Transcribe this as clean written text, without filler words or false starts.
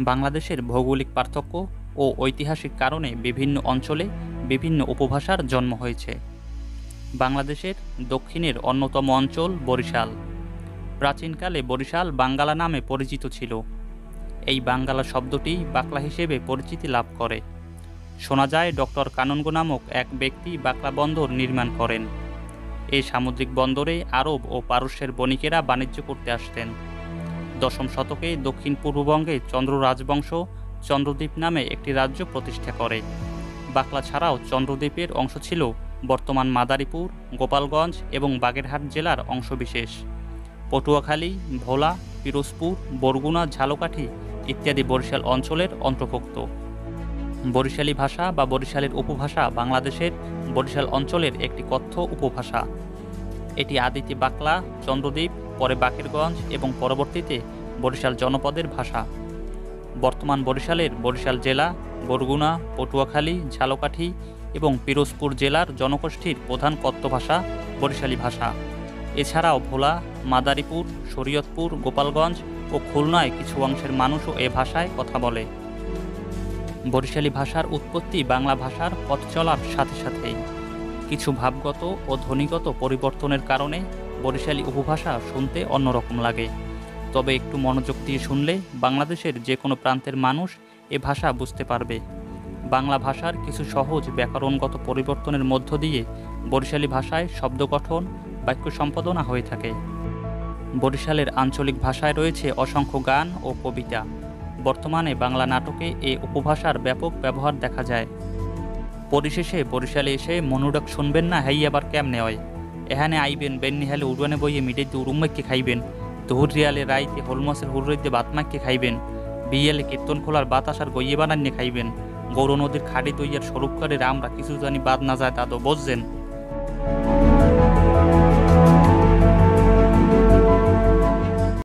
বাংলাদেশের ভৌগোলিক পার্থক্য ও ঐতিহাসিক কারণে বিভিন্ন অঞ্চলে বিভিন্ন উপভাষার জন্ম হয়েছে। বাংলাদেশের দক্ষিণের অন্যতম অঞ্চল বরিশাল। প্রাচীনকালে বরিশাল বাঙ্গালা নামে পরিচিত ছিল। এই বাঙ্গালা শব্দটি বাকলা হিসেবে পরিচিতি লাভ করে। শোনা যায় ডক্টর কানুনগো নামক এক ব্যক্তি বাকলা বন্দর নির্মাণ করেন। এই সামুদ্রিক বন্দরে আরব ও পারস্যের বণিকেরা বাণিজ্য করতে আসতেন। দশম শতকে দক্ষিণ পূর্ববঙ্গে চন্দ্র রাজবংশ চন্দ্রদ্বীপ নামে একটি রাজ্য প্রতিষ্ঠা করে। বাকলা ছাড়াও চন্দ্রদ্বীপের অংশ ছিল বর্তমান মাদারীপুর, গোপালগঞ্জ এবং বাগেরহাট জেলার অংশবিশেষ। পটুয়াখালী, ভোলা, পিরোজপুর, বরগুনা, ঝালকাঠি ইত্যাদি বরিশাল অঞ্চলের অন্তর্ভুক্ত। বরিশালী ভাষা বা বরিশালের উপভাষা বাংলাদেশের বরিশাল অঞ্চলের একটি কথ্য উপভাষা। এটি আদিতে বাকলা, চন্দ্রদ্বীপ, পরে বাকেরগঞ্জ এবং পরবর্তীতে বরিশাল জনপদের ভাষা। বর্তমান বরিশালের বরিশাল জেলা, বরগুনা, পটুয়াখালী, ঝালকাঠি এবং পিরোজপুর জেলার জনগোষ্ঠীর প্রধান কথ্য ভাষা বরিশালী ভাষা। এছাড়াও ভোলা, মাদারীপুর, শরীয়তপুর, গোপালগঞ্জ ও খুলনায় কিছু অংশের মানুষও এ ভাষায় কথা বলে। বরিশালী ভাষার উৎপত্তি বাংলা ভাষার পথ চলার সাথে সাথেই। কিছু ভাবগত ও ধ্বনিগত পরিবর্তনের কারণে বরিশালী উপভাষা শুনতে অন্যরকম লাগে। তবে একটু মনোযোগ দিয়ে শুনলে বাংলাদেশের যে কোনো প্রান্তের মানুষ এ ভাষা বুঝতে পারবে। বাংলা ভাষার কিছু সহজ ব্যাকরণগত পরিবর্তনের মধ্য দিয়ে বরিশালী ভাষায় শব্দ গঠন, বাক্য সম্পাদনা হয়ে থাকে। বরিশালের আঞ্চলিক ভাষায় রয়েছে অসংখ্য গান ও কবিতা। বর্তমানে বাংলা নাটকে এ উপভাষার ব্যাপক ব্যবহার দেখা যায়। পরিশেষে বরিশালে এসে মনুডক শুনবেন না হাই আবার কেমনে হয়। এখানে আইবেন বেন্নিহালে উড়ানে বইয়ে মিডেতে উরুম্মাইকে খাইবেন, দহুর রিয়ালে রাইতে হলমাসের হুরইতে বাতমাইকে খাইবেন, বিয়ালে কীর্তন খোলার বাতাসার গইয়ে বানান্যে খাইবেন, গৌর নদীর খাড়ি দইয়ার স্বরূপ করে আমরা কিছু জানি বাদ না যায় তা তো বুঝছেন।